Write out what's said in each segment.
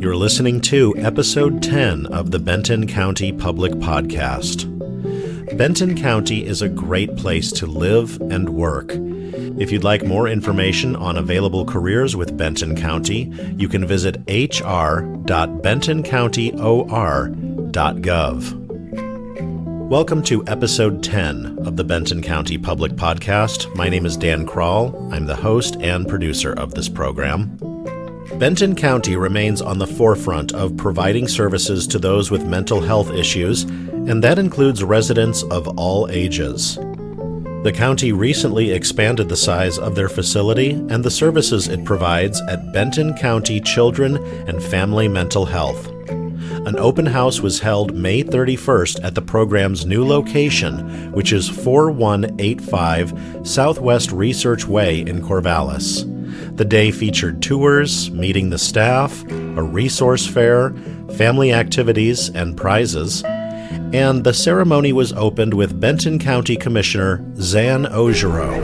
You're listening to Episode 10 of the Benton County Public Podcast. Benton County is a great place to live and work. If you'd like more information on available careers with Benton County, you can visit hr.bentoncountyor.gov. Welcome to Episode 10 of the Benton County Public Podcast. My name is Dan Krall. I'm the host and producer of this program. Benton County remains on the forefront of providing services to those with mental health issues, and that includes residents of all ages. The county recently expanded the size of their facility and the services it provides at Benton County Children and Family Mental Health. An open house was held May 31st at the program's new location, which is 4185 Southwest Research Way in Corvallis. The day featured tours, meeting the staff, a resource fair, family activities, and prizes. And the ceremony was opened with Benton County Commissioner Zan Ogerow.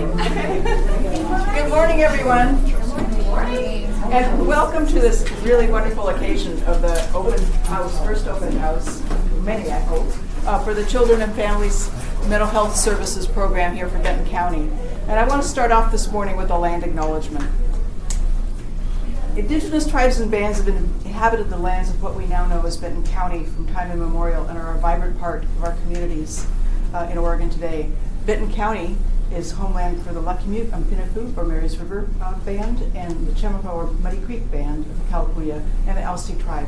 Good morning, everyone. Good morning. And welcome to this really wonderful occasion of the first open house, many I hope, for the Children and Families Mental Health Services program here for Benton County. And I want to start off this morning with a land acknowledgement. Indigenous tribes and bands have inhabited the lands of what we now know as Benton County from time immemorial and are a vibrant part of our communities in Oregon today. Benton County is homeland for the Lakimute, Umpinafu, or Mary's River Band, and the Chemapaw, or Muddy Creek Band of the Kalapuya, and the Alsea tribe.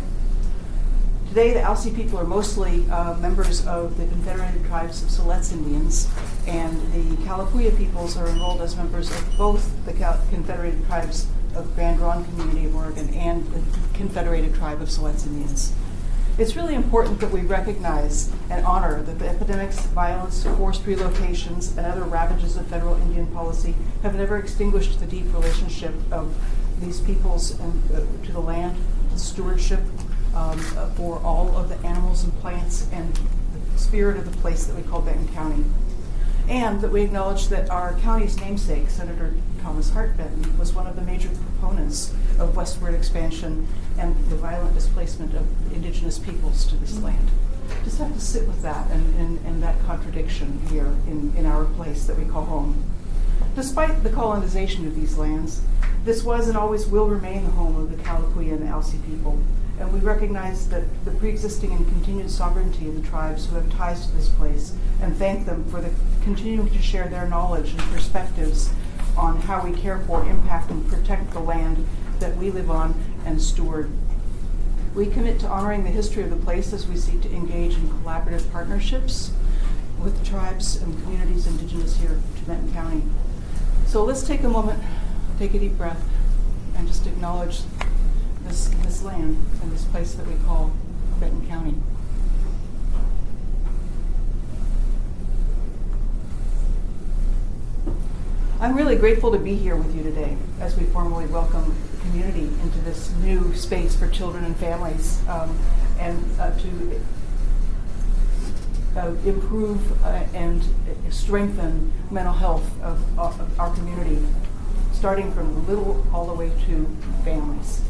Today, the Alsea people are mostly members of the Confederated Tribes of Siletz Indians, and the Kalapuya peoples are enrolled as members of both the Confederated Tribes of Grand Ronde Community of Oregon and the Confederated Tribe of Siletz Indians. It's really important that we recognize and honor that the epidemics, violence, forced relocations, and other ravages of federal Indian policy have never extinguished the deep relationship of these peoples to the land, the stewardship for all of the animals and plants, and the spirit of the place that we call Benton County. And that we acknowledge that our county's namesake, Senator Thomas Hart Benton, was one of the major proponents of westward expansion and the violent displacement of indigenous peoples to this land. Just have to sit with that and that contradiction here in our place that we call home. Despite the colonization of these lands, this was and always will remain the home of the Kalapuya and the Alsea people. And we recognize that the pre-existing and continued sovereignty of the tribes who have ties to this place, and thank them for continuing to share their knowledge and perspectives on how we care for, impact, and protect the land that we live on and steward. We commit to honoring the history of the place as we seek to engage in collaborative partnerships with the tribes and communities indigenous here to Benton County. So let's take a moment, take a deep breath, and just acknowledge this land and this place that we call Benton County. I'm really grateful to be here with you today as we formally welcome the community into this new space for children and families and to improve and strengthen mental health of our community, starting from the little all the way to families.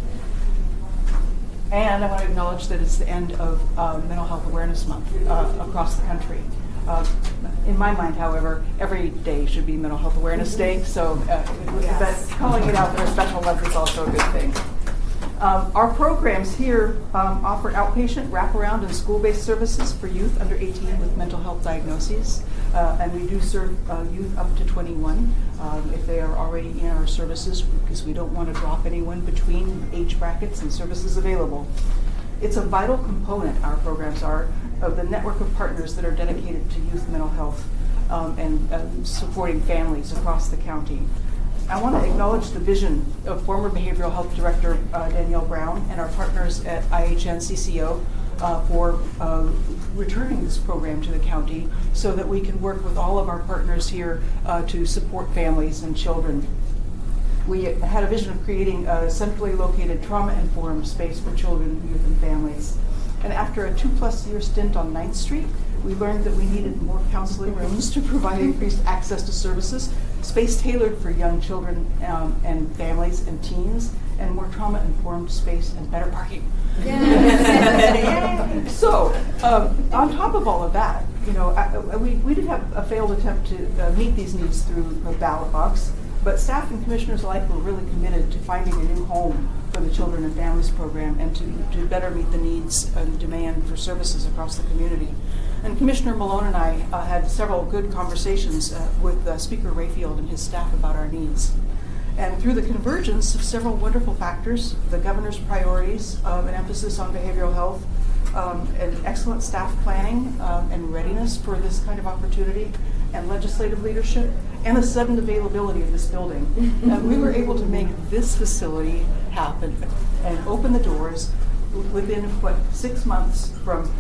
And I want to acknowledge that it's the end of Mental Health Awareness Month across the country. In my mind, however, every day should be Mental Health Awareness Day, so but calling it out for a special month is also a good thing. Our programs here offer outpatient, wraparound, and school-based services for youth under 18 with mental health diagnoses, and we do serve youth up to 21 if they are already in our services, because we don't want to drop anyone between age brackets and services available. It's a vital component, our programs are, of the network of partners that are dedicated to youth mental health and supporting families across the county. I want to acknowledge the vision of former Behavioral Health Director Danielle Brown and our partners at IHN-CCO for returning this program to the county so that we can work with all of our partners here to support families and children. We had a vision of creating a centrally located trauma-informed space for children, youth, and families. And after a 2+ year stint on 9th Street, We learned that we needed more counseling rooms to provide increased access to services, space tailored for young children and families and teens, and more trauma-informed space and better parking. So, on top of all of that, we did have a failed attempt to meet these needs through the ballot box, but staff and commissioners alike were really committed to finding a new home for the Children and Families Program and to better meet the needs and demand for services across the community. And Commissioner Malone and I had several good conversations with Speaker Rayfield and his staff about our needs. And through the convergence of several wonderful factors, the governor's priorities, an emphasis on behavioral health, and excellent staff planning and readiness for this kind of opportunity, and legislative leadership, and the sudden availability of this building, we were able to make this facility happen and open the doors within 6 months from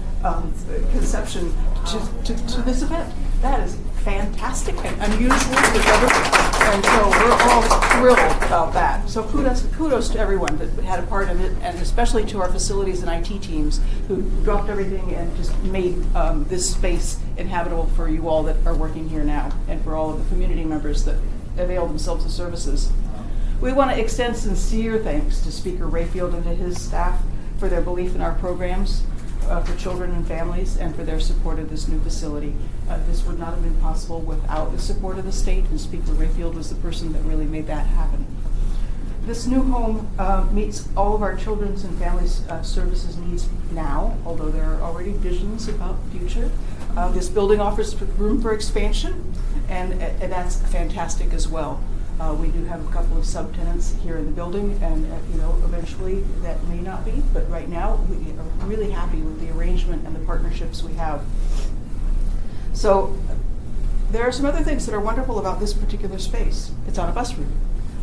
conception to this event. That is fantastic and unusual for government, and so we're all thrilled about that. So kudos to everyone that had a part of it, and especially to our facilities and IT teams who dropped everything and just made this space inhabitable for you all that are working here now, and for all of the community members that avail themselves of services. We want to extend sincere thanks to Speaker Rayfield and to his staff for their belief in our programs for children and families, and for their support of this new facility. This would not have been possible without the support of the state, and Speaker Rayfield was the person that really made that happen. This new home meets all of our children's and families' services needs now, although there are already visions about the future. This building offers room for expansion, and that's fantastic as well. We do have a couple of subtenants here in the building, and eventually that may not be, but right now we are really happy with the arrangement and the partnerships we have. So there are some other things that are wonderful about this particular space. It's on a bus route.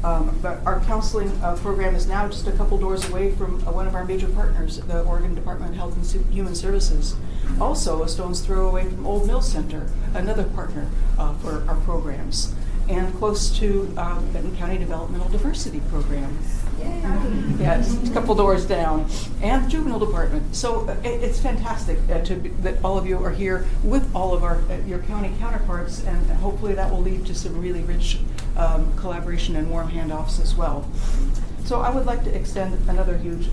But our counseling program is now just a couple doors away from one of our major partners, the Oregon Department of Health and Human Services. Also a stone's throw away from Old Mill Center, another partner for our programs. And close to Benton County Developmental Diversity Program. Yeah, it's a couple doors down. And the Juvenile Department. So it's fantastic that all of you are here with all of your county counterparts, and hopefully that will lead to some really rich collaboration and warm handoffs as well. So I would like to extend another huge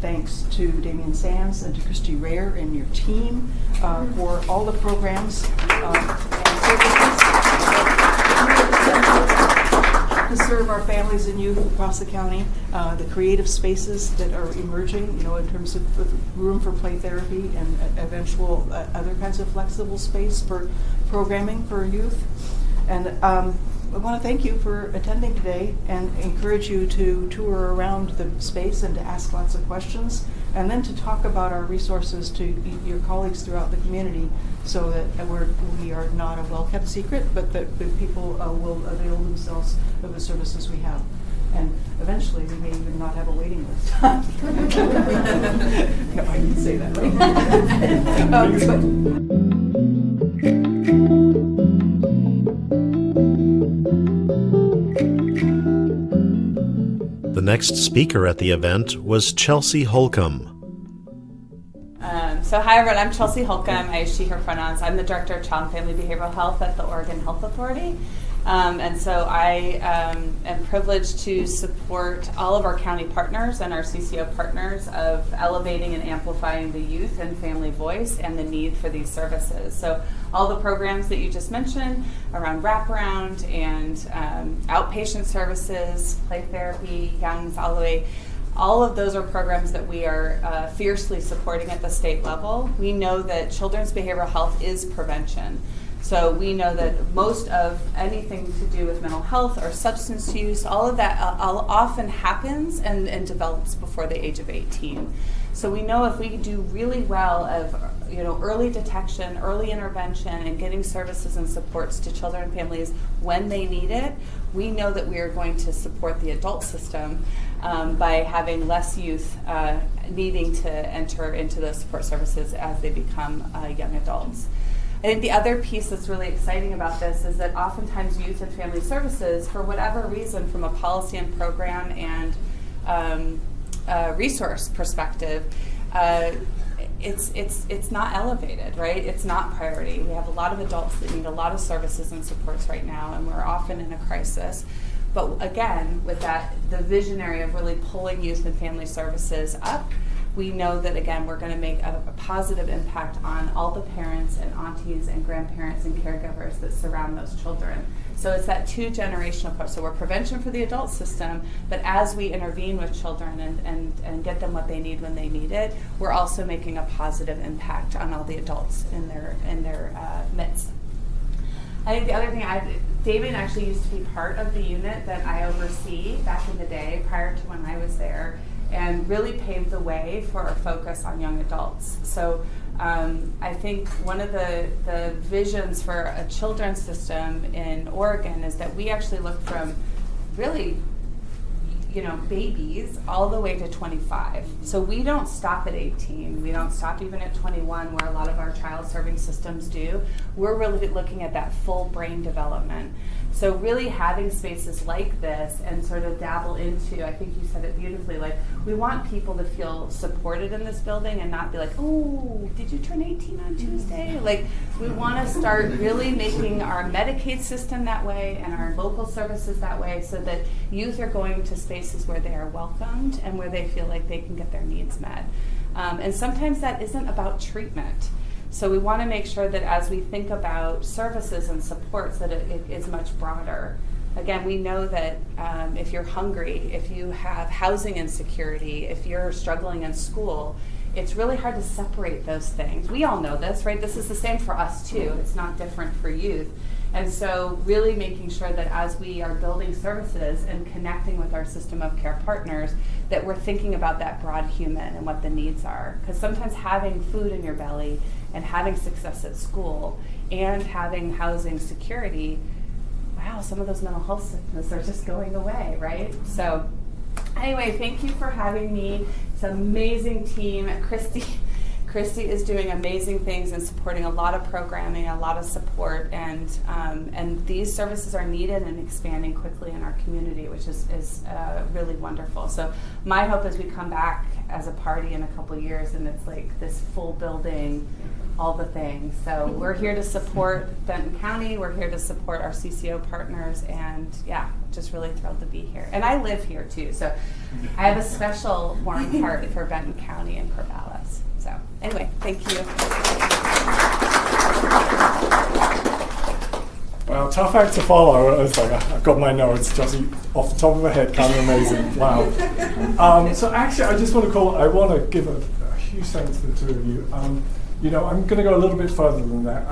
thanks to Damian Sands and to Christy Rare and your team for all the programs and services to serve our families and youth across the county, the creative spaces that are emerging, in terms of room for play therapy and eventual other kinds of flexible space for programming for youth. And I want to thank you for attending today and encourage you to tour around the space and to ask lots of questions, and then to talk about our resources to your colleagues throughout the community, so that we are not a well-kept secret, but that people will avail themselves of the services we have. And eventually we may even not have a waiting list. No, I didn't say that, right? The next speaker at the event was Chelsea Holcomb. So hi everyone, I'm Chelsea Holcomb. I use she, her pronouns. I'm the Director of Child and Family Behavioral Health at the Oregon Health Authority. And so I am privileged to support all of our county partners and our CCO partners of elevating and amplifying the youth and family voice and the need for these services. So all the programs that you just mentioned around wraparound and outpatient services, play therapy, Young's, all the way, all of those are programs that we are fiercely supporting at the state level. We know that children's behavioral health is prevention. So we know that most of anything to do with mental health or substance use, all of that often happens and develops before the age of 18. So we know if we do really well of early detection, early intervention, and getting services and supports to children and families when they need it, we know that we are going to support the adult system by having less youth needing to enter into those support services as they become young adults. I think the other piece that's really exciting about this is that oftentimes youth and family services, for whatever reason, from a policy and program and resource perspective, it's not elevated, right? It's not priority. We have a lot of adults that need a lot of services and supports right now, and we're often in a crisis. But again, with that, the visionary of really pulling youth and family services up, we know that, again, we're going to make a positive impact on all the parents and aunties and grandparents and caregivers that surround those children. So it's that two-generational approach. So we're prevention for the adult system, but as we intervene with children and get them what they need when they need it, we're also making a positive impact on all the adults in their midst. I think the other thing, Damon actually used to be part of the unit that I oversee back in the day prior to when I was there, and really paved the way for our focus on young adults. So I think one of the visions for a children's system in Oregon is that we actually look from really, babies all the way to 25. So we don't stop at 18. We don't stop even at 21, where a lot of our child serving systems do. We're really looking at that full brain development. So really having spaces like this and sort of dabble into, I think you said it beautifully, like we want people to feel supported in this building and not be like, oh, did you turn 18 on Tuesday? Like we want to start really making our Medicaid system that way and our local services that way, so that youth are going to spaces where they are welcomed and where they feel like they can get their needs met. And sometimes that isn't about treatment. So we want to make sure that as we think about services and supports, that it is much broader. Again, we know that if you're hungry, if you have housing insecurity, if you're struggling in school, it's really hard to separate those things. We all know this, right? This is the same for us too. It's not different for youth. And so really making sure that as we are building services and connecting with our system of care partners, that we're thinking about that broad human and what the needs are. Because sometimes having food in your belly and having success at school and having housing security, wow, some of those mental health sicknesses are just going away, right? So anyway, thank you for having me. It's an amazing team. Christy is doing amazing things and supporting a lot of programming, a lot of support, and these services are needed and expanding quickly in our community, which is really wonderful. So my hope is we come back as a party in a couple of years and it's like this full building, all the things. So we're here to support Benton County, we're here to support our CCO partners, and yeah, just really thrilled to be here. And I live here too, so I have a special warm heart for Benton County and Corvallis. So anyway, thank you. Well, tough act to follow. It's like I've got my notes just off the top of my head, kind of amazing. Wow. So actually, I want to give a huge thanks to the two of you. I'm going to go a little bit further than that.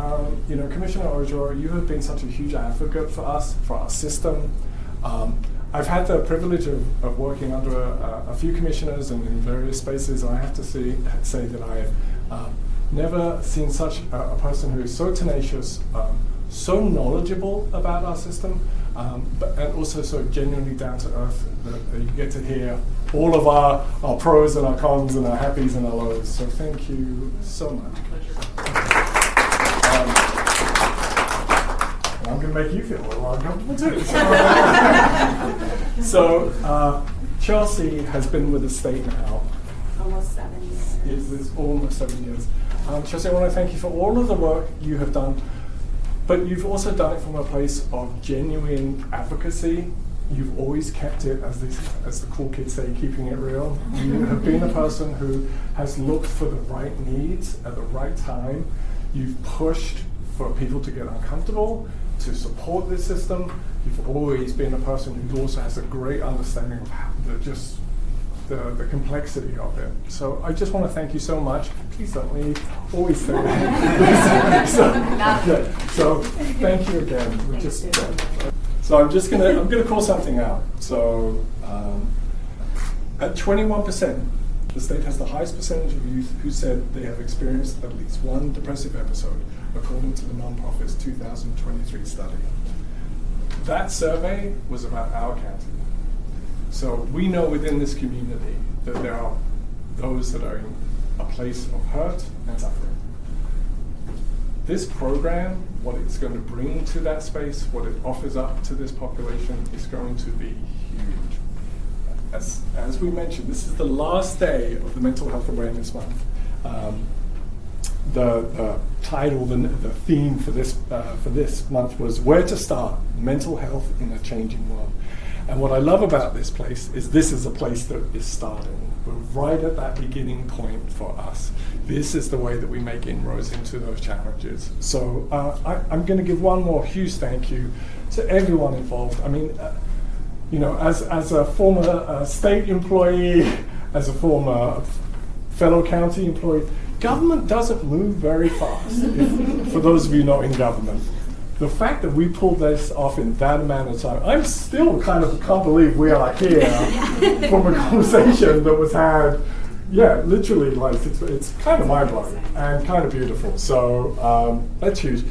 Commissioner Ojora, you have been such a huge advocate for us, for our system. I've had the privilege of working under a few commissioners and in various spaces, and I have to say that I have never seen such a person who is so tenacious, so knowledgeable about our system, and also so genuinely down to earth that you get to hear all of our pros and our cons and our happies and our lows. So thank you so much. I'm going to make you feel a little uncomfortable too. So Chelsea has been with the state now. Almost 7 years. It's almost 7 years. Chelsea, I want to thank you for all of the work you have done, but you've also done it from a place of genuine advocacy. You've always kept it, as the cool kids say, keeping it real. You have been a person who has looked for the right needs at the right time. You've pushed for people to get uncomfortable, to support this system. You've always been a person who also has a great understanding of how the complexity of it. So I just want to thank you so much. Please don't leave. Always say that. So thank you again. So I'm gonna call something out. So at 21%, the state has the highest percentage of youth who said they have experienced at least one depressive episode, according to the nonprofit's 2023 study. That survey was about our county. So we know within this community that there are those that are in a place of hurt and suffering. This program, what it's going to bring to that space, what it offers up to this population, is going to be huge. As we mentioned, this is the last day of the Mental Health Awareness Month. the title, the theme for this month was Where to Start, Mental Health in a Changing World. And what I love about this place is this is a place that is starting. We're right at that beginning point for us. This is the way that we make inroads into those challenges. So I'm going to give one more huge thank you to everyone involved. I mean, as a former state employee, as a former fellow county employee, government doesn't move very fast, for those of you not in government. The fact that we pulled this off in that amount of time, I'm still kind of can't believe we are here from a conversation that was had, literally like it's kind of mind-blowing and kind of beautiful. So that's huge.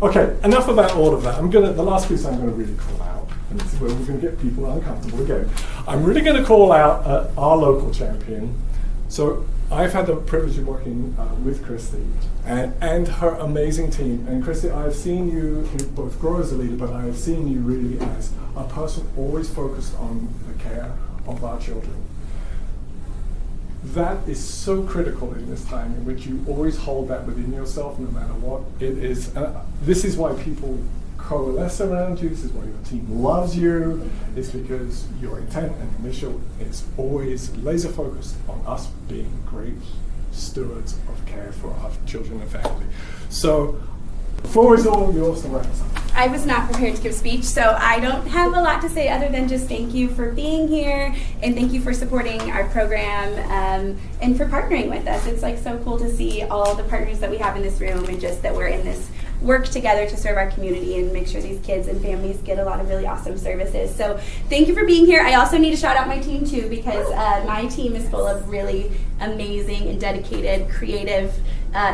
Okay, enough about all of that. The last piece I'm going to really call out, and this is where we're going to get people uncomfortable again. I'm really going to call out our local champion. So I've had the privilege of working with Christy and her amazing team. And Christy, I've seen you both grow as a leader, but I have seen you really as a person always focused on the care of our children. That is so critical in this time in which you always hold that within yourself no matter what it is. This is why people coalesce around you. This is why your team loves you. It's because your intent and mission is always laser focused on us being great stewards of care for our children and family. So the floor is all yours to wrap us up. I was not prepared to give a speech, so I don't have a lot to say other than just thank you for being here and thank you for supporting our program and for partnering with us. It's like so cool to see all the partners that we have in this room and just that we're in this work together to serve our community and make sure these kids and families get a lot of really awesome services. So thank you for being here. I also need to shout out my team too, because my team is full of really amazing and dedicated, creative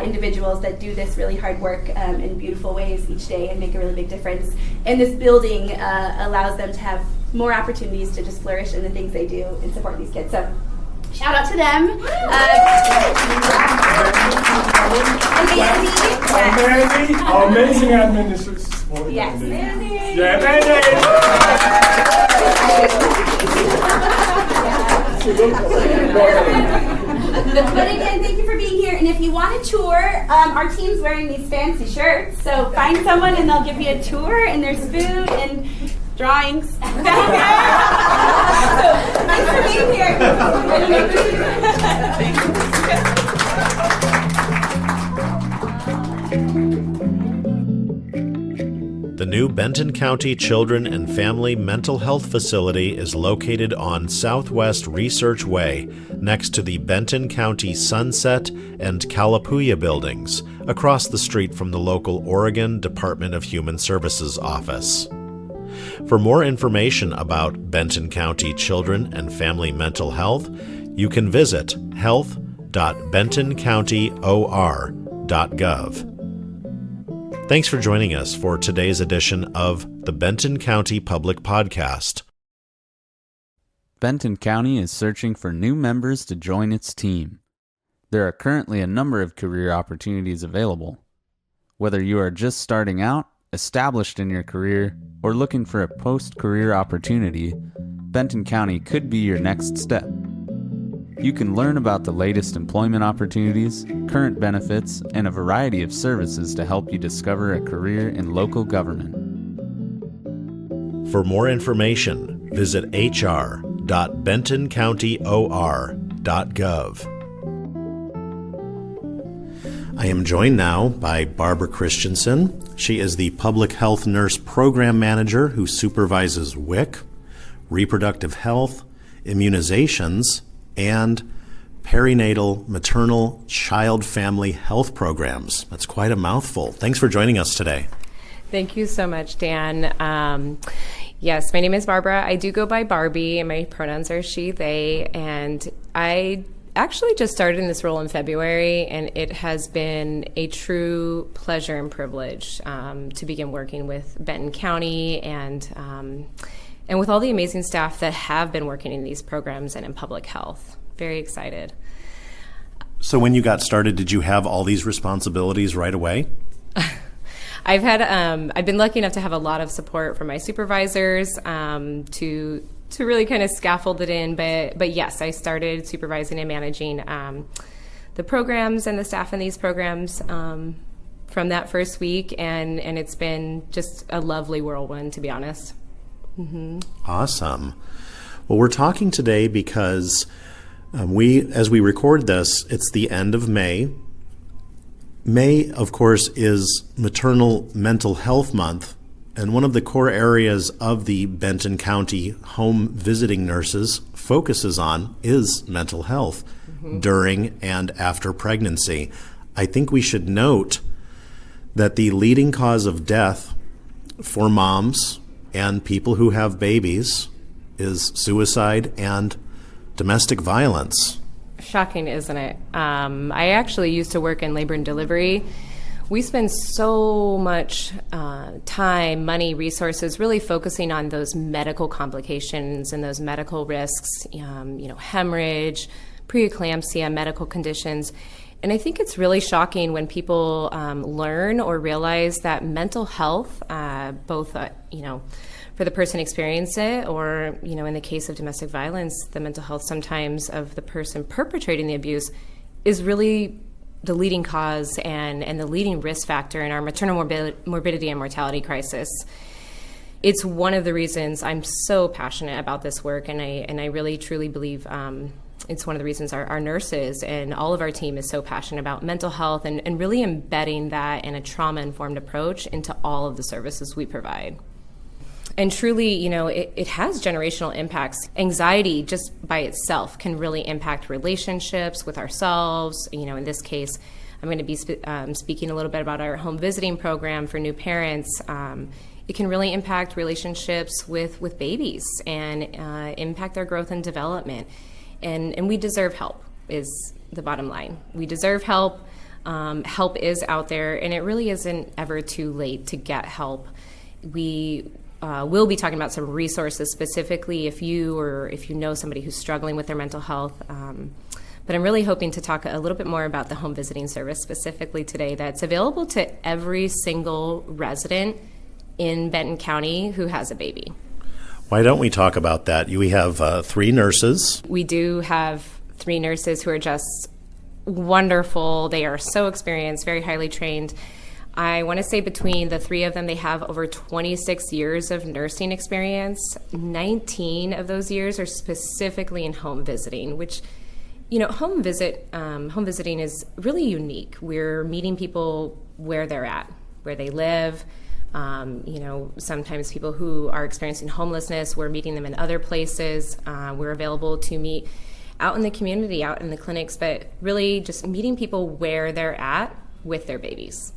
individuals that do this really hard work in beautiful ways each day and make a really big difference. And this building allows them to have more opportunities to just flourish in the things they do and support these kids. So shout out to them. Mandy, our amazing administrators. Yes, Mandy. Yeah, Mandy. But again, thank you for being here. And if you want a tour, our team's wearing these fancy shirts. So find someone and they'll give you a tour. And there's food and drawings. So thanks for being here. The new Benton County Children and Family Mental Health Facility is located on Southwest Research Way, next to the Benton County Sunset and Calapooya buildings, across the street from the local Oregon Department of Human Services office. For more information about Benton County Children and Family Mental Health, you can visit health.bentoncountyor.gov. Thanks for joining us for today's edition of the Benton County Public Podcast. Benton County is searching for new members to join its team. There are currently a number of career opportunities available. Whether you are just starting out, established in your career, or looking for a post-career opportunity, Benton County could be your next step. You can learn about the latest employment opportunities, current benefits, and a variety of services to help you discover a career in local government. For more information, visit hr.bentoncountyor.gov. I am joined now by Barbara Christianson. She is the Public Health Nurse Program Manager who supervises WIC, Reproductive Health, Immunizations, and Perinatal, Maternal, Child Family Health Programs. That's quite a mouthful. Thanks for joining us today. Thank you so much, Dan. Yes, my name is Barbara. I do go by Barbie, and my pronouns are she, they, and I actually just started in this role in February, and it has been a true pleasure and privilege to begin working with Benton County and with all the amazing staff that have been working in these programs and in public health. Very excited. So when you got started, did you have all these responsibilities right away? I've been lucky enough to have a lot of support from my supervisors to really kind of scaffold it in. But yes, I started supervising and managing the programs and the staff in these programs from that first week, and it's been just a lovely whirlwind, to be honest. Awesome. Well, we're talking today because as we record this, it's the end of May. May, of course, is Maternal Mental Health Month, and one of the core areas of the Benton County Home Visiting Nurses focuses on is mental health during and after pregnancy. I think we should note that the leading cause of death for moms and people who have babies is suicide and domestic violence. Shocking, isn't it? I actually used to work in labor and delivery. We spend so much time, money, resources really focusing on those medical complications and those medical risks, hemorrhage, preeclampsia, medical conditions. And I think it's really shocking when people learn or realize that mental health, both for the person experiencing it, or, in the case of domestic violence, the mental health sometimes of the person perpetrating the abuse is really the leading cause and the leading risk factor in our maternal morbidity and mortality crisis. It's one of the reasons I'm so passionate about this work, and I really truly believe it's one of the reasons our nurses and all of our team is so passionate about mental health and really embedding that in a trauma-informed approach into all of the services we provide. And truly, it has generational impacts. Anxiety just by itself can really impact relationships with ourselves. In this case, I'm going to be speaking a little bit about our home visiting program for new parents. It can really impact relationships with babies and impact their growth and development. And we deserve help is the bottom line. We deserve help. Help is out there, and it really isn't ever too late to get help. We'll be talking about some resources specifically if you know somebody who's struggling with their mental health. But I'm really hoping to talk a little bit more about the home visiting service specifically today that's available to every single resident in Benton County who has a baby. Why don't we talk about that? We have 3 nurses. We do have 3 nurses who are just wonderful. They are so experienced, very highly trained. I want to say between the 3 of them, they have over 26 years of nursing experience. 19 of those years are specifically in home visiting, which, home visiting is really unique. We're meeting people where they're at, where they live. Sometimes people who are experiencing homelessness, we're meeting them in other places. We're available to meet out in the community, out in the clinics, but really just meeting people where they're at with their babies.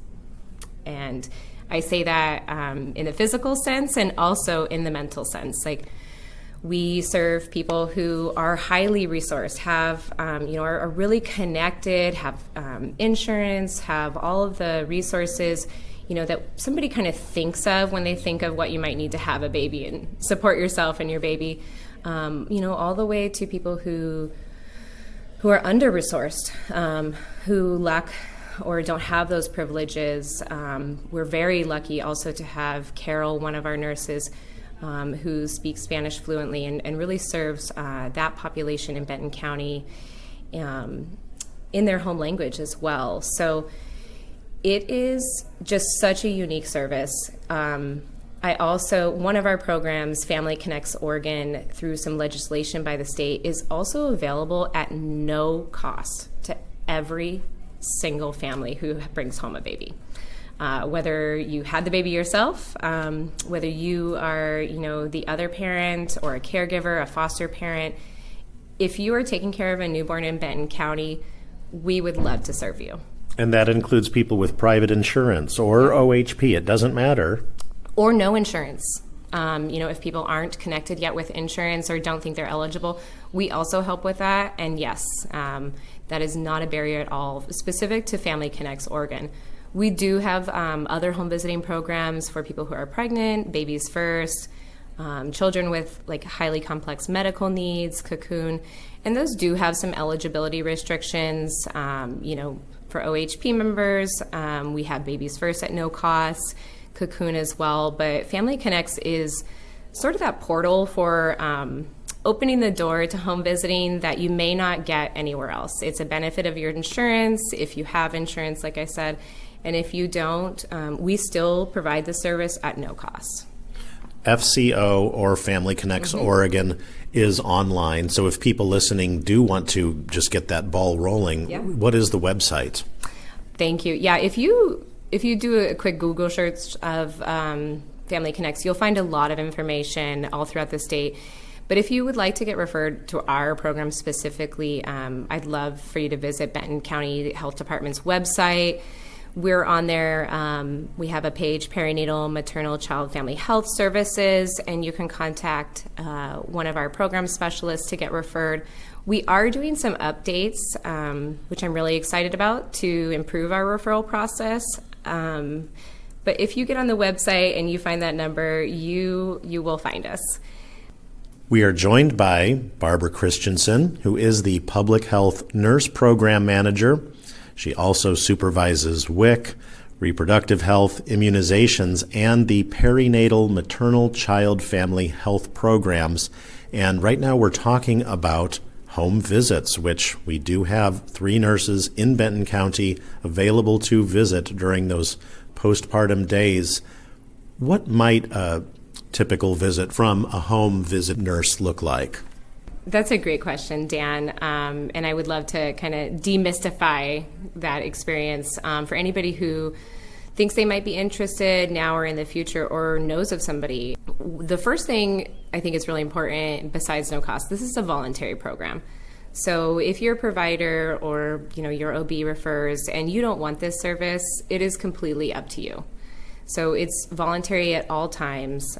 And I say that in the physical sense and also in the mental sense. Like, we serve people who are highly resourced, have, are really connected, have insurance, have all of the resources, that somebody kind of thinks of when they think of what you might need to have a baby and support yourself and your baby, all the way to people who are under-resourced, who lack or don't have those privileges. We're very lucky also to have Carol, one of our nurses, who speaks Spanish fluently and really serves that population in Benton County in their home language as well. So it is just such a unique service. One of our programs, Family Connects Oregon, through some legislation by the state, is also available at no cost to every single family who brings home a baby. Whether you had the baby yourself, whether you are, the other parent or a caregiver, a foster parent, if you are taking care of a newborn in Benton County, we would love to serve you. And that includes people with private insurance or OHP. It doesn't matter. Or no insurance. If people aren't connected yet with insurance or don't think they're eligible, we also help with that. And yes, that is not a barrier at all, specific to Family Connects Oregon. We do have other home visiting programs for people who are pregnant, babies first, children with highly complex medical needs, Cocoon, and those do have some eligibility restrictions. For OHP members, we have babies first at no cost, Cocoon as well. But Family Connects is sort of that portal for opening the door to home visiting that you may not get anywhere else. It's a benefit of your insurance, if you have insurance, like I said, and if you don't, we still provide the service at no cost. FCO, or Family Connects Oregon, is online. So if people listening do want to just get that ball rolling, what is the website? Thank you. Yeah, if you do a quick Google search of Family Connects, you'll find a lot of information all throughout the state. But if you would like to get referred to our program specifically, I'd love for you to visit Benton County Health Department's website. We're on there. We have a page, Perinatal, Maternal, Child, Family Health Services, and you can contact one of our program specialists to get referred. We are doing some updates, which I'm really excited about, to improve our referral process. But if you get on the website and you find that number, you will find us. We are joined by Barbara Christianson, who is the Public Health Nurse Program Manager. She also supervises WIC, Reproductive Health, Immunizations, and the Perinatal, Maternal, Child, Family Health Programs. And right now we're talking about home visits, which we do have 3 nurses in Benton County available to visit during those postpartum days. What might a typical visit from a home visit nurse look like? That's a great question, Dan, and I would love to kind of demystify that experience for anybody who thinks they might be interested now or in the future or knows of somebody. The first thing I think is really important, besides no cost, this is a voluntary program. So if your provider or your OB refers and you don't want this service, it is completely up to you. So it's voluntary at all times.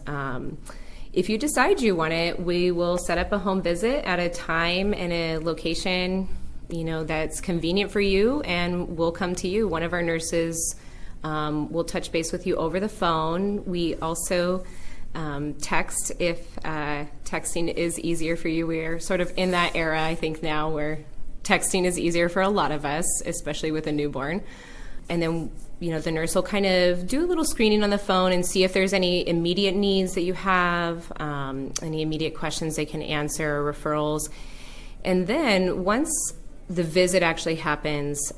If you decide you want it, we will set up a home visit at a time and a location, that's convenient for you, and we'll come to you. One of our nurses will touch base with you over the phone. We also text if texting is easier for you. We're sort of in that era, I think, now where texting is easier for a lot of us, especially with a newborn. And then the nurse will kind of do a little screening on the phone and see if there's any immediate needs that you have, any immediate questions they can answer, or referrals. And then once the visit actually happens,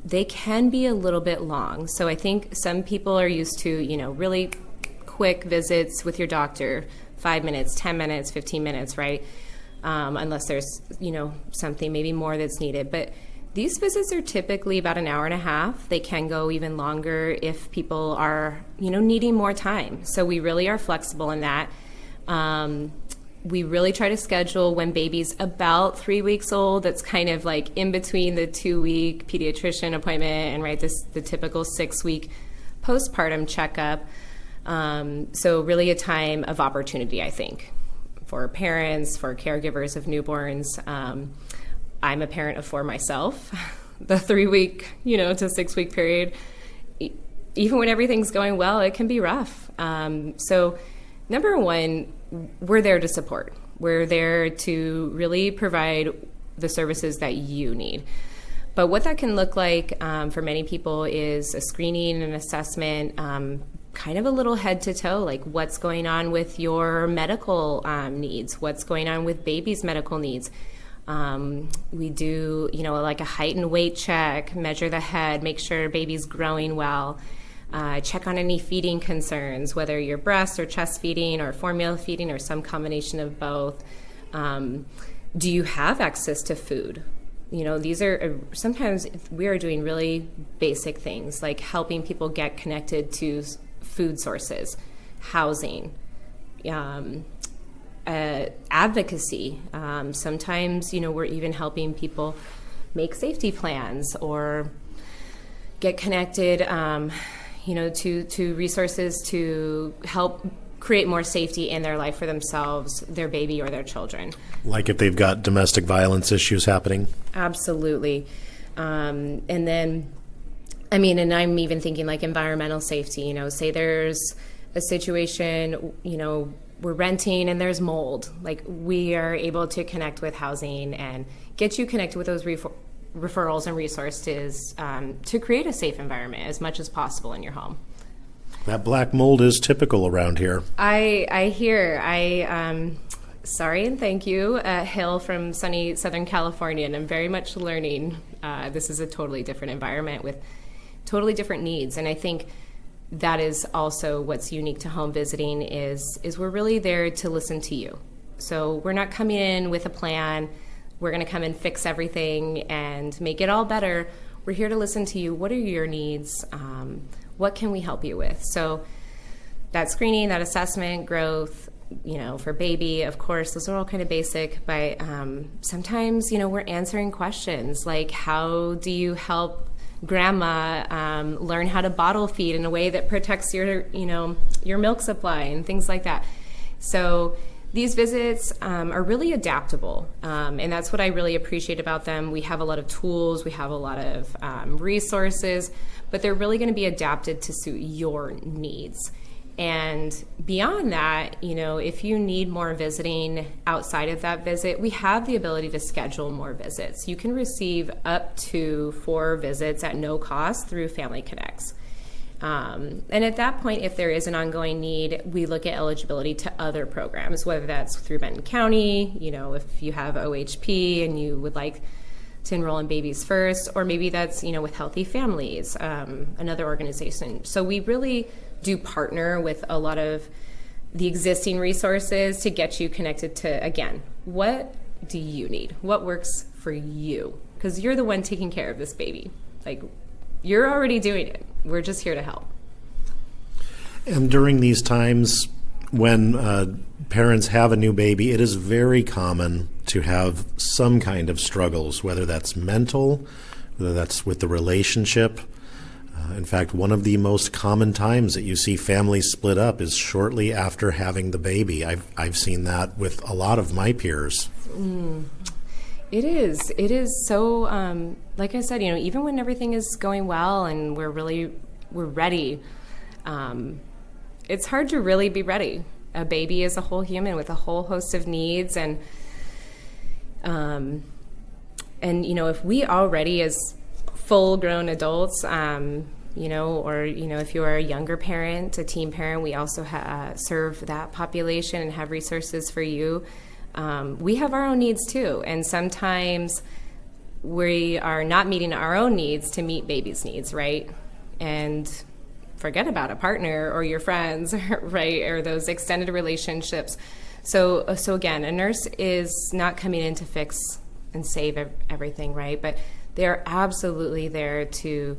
they can be a little bit long. So I think some people are used to, really quick visits with your doctor, 5 minutes, 10 minutes, 15 minutes, right? Unless there's, something maybe more that's needed. But these visits are typically about an hour and a half. They can go even longer if people are, needing more time. So we really are flexible in that. We really try to schedule when baby's about 3 weeks old. That's kind of like in between the 2-week pediatrician appointment and the typical 6-week postpartum checkup. So really a time of opportunity, I think, for parents, for caregivers of newborns. I'm a parent of 4 myself. The 3-week, to 6-week period, even when everything's going well, it can be rough. So number one, we're there to support. We're there to really provide the services that you need. But what that can look like for many people is a screening and assessment, kind of a little head to toe, like what's going on with your medical needs, what's going on with baby's medical needs. We do, like a height and weight check, measure the head, make sure baby's growing well, check on any feeding concerns, whether you're breast or chest feeding or formula feeding or some combination of both. Do you have access to food? These are sometimes we are doing really basic things like helping people get connected to food sources, housing, advocacy. Sometimes, we're even helping people make safety plans or get connected, to resources to help create more safety in their life for themselves, their baby, or their children. Like if they've got domestic violence issues happening? Absolutely. And then, and I'm even thinking like environmental safety, say there's a situation, we're renting and there's mold. Like we are able to connect with housing and get you connected with those referrals and resources to create a safe environment as much as possible in your home. That black mold is typical around here. I hear. Sorry and thank you. Hail from sunny Southern California, and I'm very much learning. This is a totally different environment with totally different needs, and I think that is also what's unique to home visiting is we're really there to listen to you. So we're not coming in with a plan. We're going to come and fix everything and make it all better. We're here to listen to you. What are your needs? What can we help you with? So that screening, that assessment, growth, for baby, of course, those are all kind of basic, but sometimes, we're answering questions like, how do you help grandma learn how to bottle feed in a way that protects your milk supply and things like that. So these visits are really adaptable, and that's what I really appreciate about them. We have a lot of tools, we have a lot of resources, but they're really going to be adapted to suit your needs. And beyond that, if you need more visiting outside of that visit, we have the ability to schedule more visits. You can receive up to 4 visits at no cost through Family Connects. And at that point, if there is an ongoing need, we look at eligibility to other programs, whether that's through Benton County, if you have OHP and you would like to enroll in Babies First, or maybe that's, with Healthy Families, another organization. So we really do partner with a lot of the existing resources to get you connected to, again, what do you need? What works for you? Because you're the one taking care of this baby. Like, you're already doing it. We're just here to help. And during these times when parents have a new baby, it is very common to have some kind of struggles, whether that's mental, whether that's with the relationship. In fact, one of the most common times that you see families split up is shortly after having the baby. I've seen that with a lot of my peers. It is so, like I said, even when everything is going well and we're ready, it's hard to really be ready. A baby is a whole human with a whole host of needs, and if we already as full-grown adults, or if you are a younger parent, a teen parent, we also serve that population and have resources for you. We have our own needs too, and sometimes we are not meeting our own needs to meet baby's needs, right? And forget about a partner or your friends, right, or those extended relationships. So again, a nurse is not coming in to fix and save everything, right? But they're absolutely there to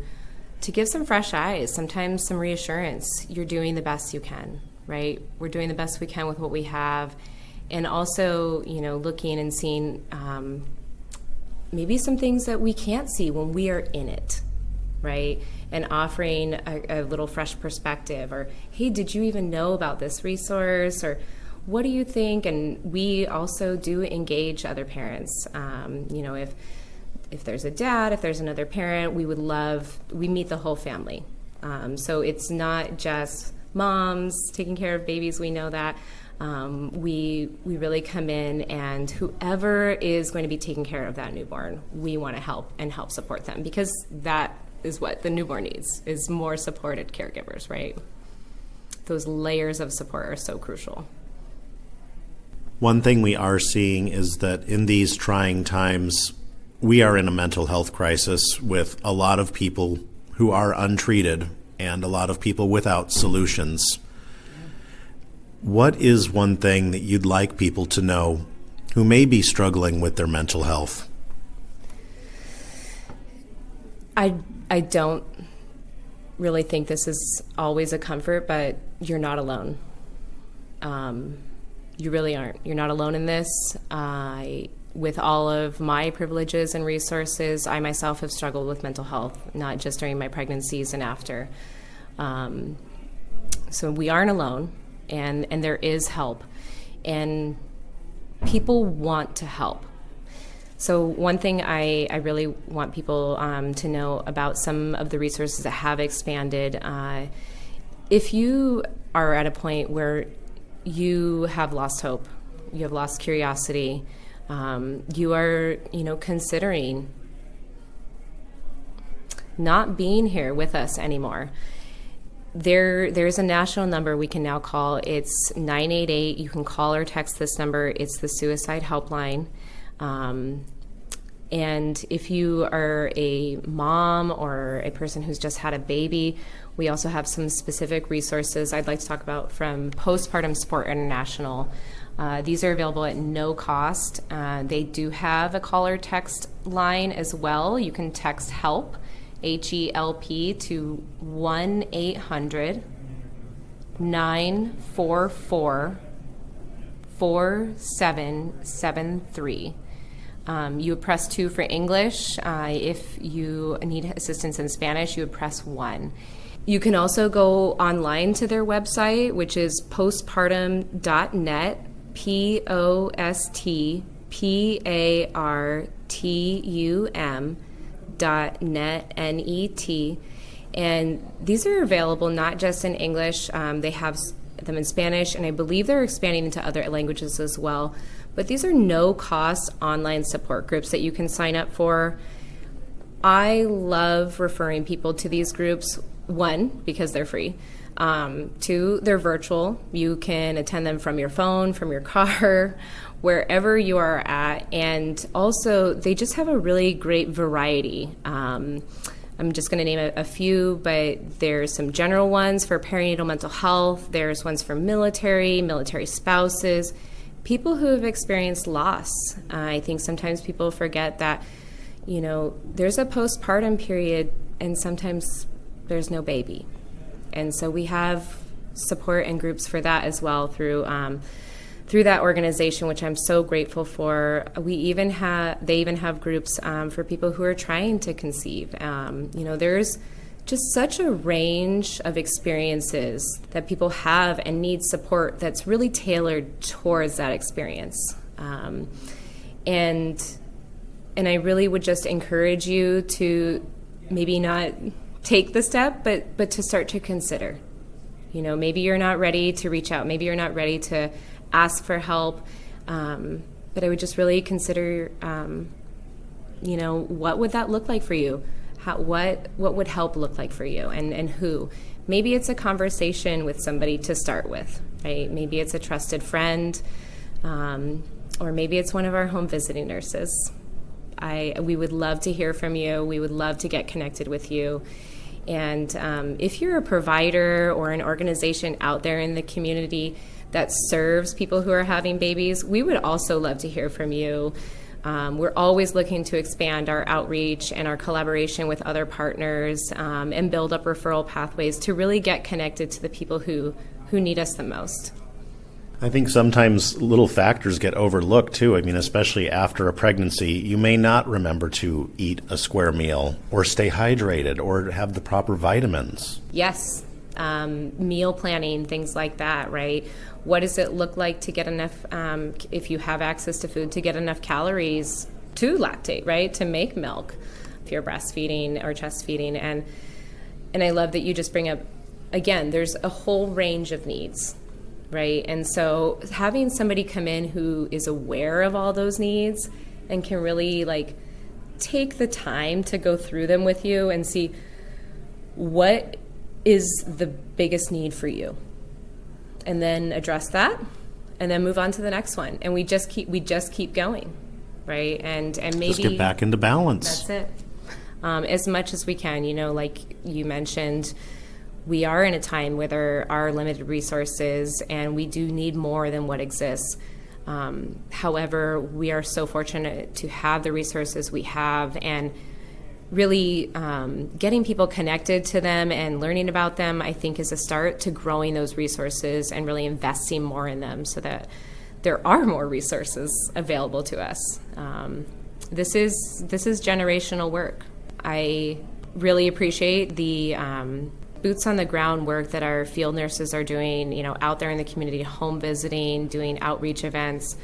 give some fresh eyes, sometimes some reassurance. You're doing the best you can, right? We're doing the best we can with what we have. And also, looking and seeing maybe some things that we can't see when we are in it, right? And offering a little fresh perspective, or, hey, did you even know about this resource? Or what do you think? And we also do engage other parents. If there's a dad, if there's another parent, we meet the whole family. So it's not just moms taking care of babies, we know that. We really come in, and whoever is going to be taking care of that newborn, we want to help support them, because that is what the newborn needs, is more supported caregivers, right? Those layers of support are so crucial. One thing we are seeing is that in these trying times, we are in a mental health crisis with a lot of people who are untreated and a lot of people without solutions. What is one thing that you'd like people to know who may be struggling with their mental health? I don't really think this is always a comfort, but you're not alone. You really aren't. You're not alone in this. With all of my privileges and resources, I myself have struggled with mental health, not just during my pregnancies and after. So we aren't alone, and there is help, and people want to help. So one thing I really want people to know about some of the resources that have expanded, if you are at a point where you have lost hope, you have lost curiosity, you are, considering not being here with us anymore, There's a national number we can now call. It's 988. You can call or text this number. It's the suicide helpline. And if you are a mom or a person who's just had a baby, we also have some specific resources I'd like to talk about from Postpartum Support International. These are available at no cost. They do have a call or text line as well. You can text HELP, HELP, to 1-800-944-4773. You would press 2 for English. If you need assistance in Spanish, you would press 1. You can also go online to their website, which is postpartum.net, postpartum.net, N-E-T. And these are available not just in English. They have them in Spanish, and I believe they're expanding into other languages as well. But these are no-cost online support groups that you can sign up for. I love referring people to these groups, 1, because they're free. 2, they're virtual. You can attend them from your phone, from your car, wherever you are at. And also, they just have a really great variety. I'm just going to name a few, but there's some general ones for perinatal mental health. There's ones for military spouses, people who have experienced loss. I think sometimes people forget that, there's a postpartum period and sometimes there's no baby. And so we have support and groups for that as well through that organization, which I'm so grateful for. They even have groups for people who are trying to conceive. There's just such a range of experiences that people have and need support that's really tailored towards that experience. And I really would just encourage you to maybe not take the step, but to start to consider. Maybe you're not ready to reach out. Maybe you're not ready to ask for help. But I would just really consider, what would that look like for you? What would help look like for you, and who? Maybe it's a conversation with somebody to start with, right? Maybe it's a trusted friend, or maybe it's one of our home visiting nurses. We would love to hear from you. We would love to get connected with you. And if you're a provider or an organization out there in the community that serves people who are having babies, we would also love to hear from you. We're always looking to expand our outreach and our collaboration with other partners and build up referral pathways to really get connected to the people who need us the most. I think sometimes little factors get overlooked too. I mean, especially after a pregnancy, you may not remember to eat a square meal or stay hydrated or have the proper vitamins. Yes. Meal planning, things like that, right? What does it look like to get enough, if you have access to food, to get enough calories to lactate, right? To make milk if you're breastfeeding or chest feeding. And I love that you just bring up, again, there's a whole range of needs, right? And so having somebody come in who is aware of all those needs and can really take the time to go through them with you and see what is the biggest need for you, and then address that, and then move on to the next one. And we just keep going, right? And maybe just get back into balance. That's it. As much as we can, like you mentioned, we are in a time where there are limited resources, and we do need more than what exists. However, we are so fortunate to have the resources we have, and really getting people connected to them and learning about them, I think, is a start to growing those resources and really investing more in them so that there are more resources available to us. This is generational work. I really appreciate the boots on the ground work that our field nurses are doing, out there in the community, home visiting, doing outreach events,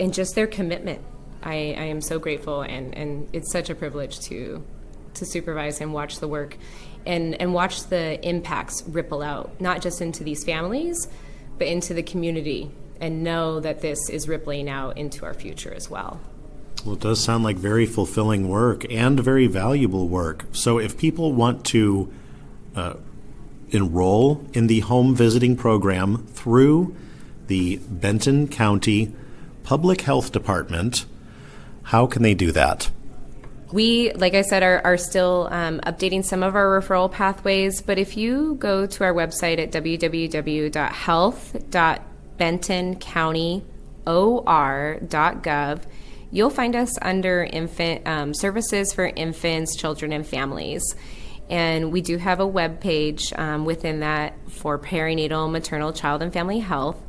and just their commitment. I am so grateful, and it's such a privilege to supervise and watch the work and watch the impacts ripple out, not just into these families, but into the community, and know that this is rippling out into our future as well. Well, it does sound like very fulfilling work and very valuable work. So if people want to enroll in the home visiting program through the Benton County Public Health Department, how can they do that? We, like I said, are still updating some of our referral pathways, but if you go to our website at www.health.bentoncountyor.gov, you'll find us under infant services for infants, children, and families. And we do have a web page within that for perinatal, maternal, child, and family health.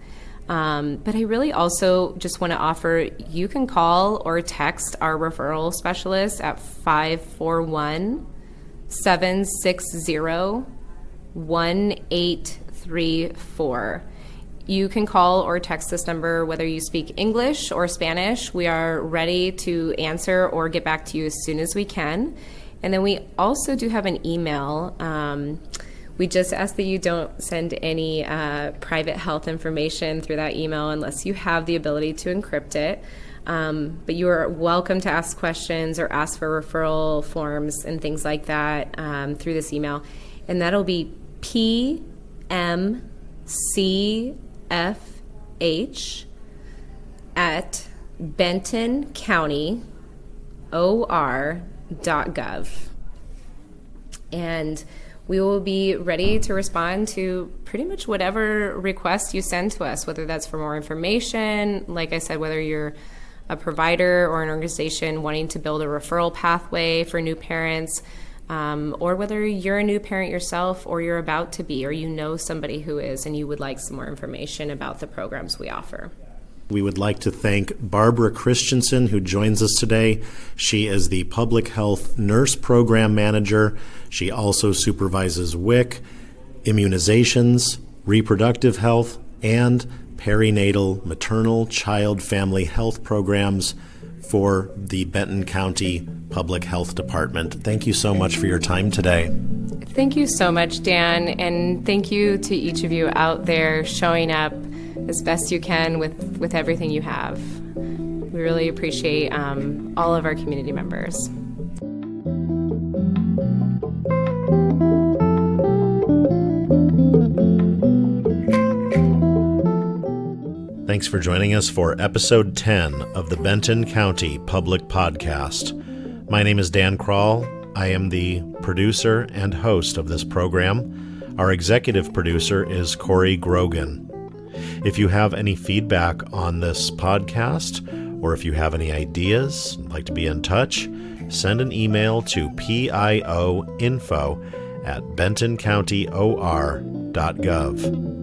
But I really also just want to offer, you can call or text our referral specialist at 541-760-1834. You can call or text this number whether you speak English or Spanish. We are ready to answer or get back to you as soon as we can. And then we also do have an email. We just ask that you don't send any private health information through that email unless you have the ability to encrypt it. But you are welcome to ask questions or ask for referral forms and things like that through this email. And that'll be PMC-F-H@bentoncountyor.gov. And we will be ready to respond to pretty much whatever request you send to us, whether that's for more information, like I said, whether you're a provider or an organization wanting to build a referral pathway for new parents, or whether you're a new parent yourself or you're about to be, or you know somebody who is and you would like some more information about the programs we offer. We would like to thank Barbara Christianson, who joins us today. She is the Public Health Nurse Program Manager. She also supervises WIC, immunizations, reproductive health, and perinatal, maternal, child, family health programs for the Benton County Public Health Department. Thank you so much for your time today. Thank you so much, Dan, and thank you to each of you out there showing up as best you can with everything you have. We really appreciate all of our community members. Thanks for joining us for episode 10 of the Benton County Public Podcast. My name is Dan Krall. I am the producer and host of this program. Our executive producer is Corey Grogan. If you have any feedback on this podcast, or if you have any ideas, like to be in touch, send an email to pioinfo@bentoncountyor.gov.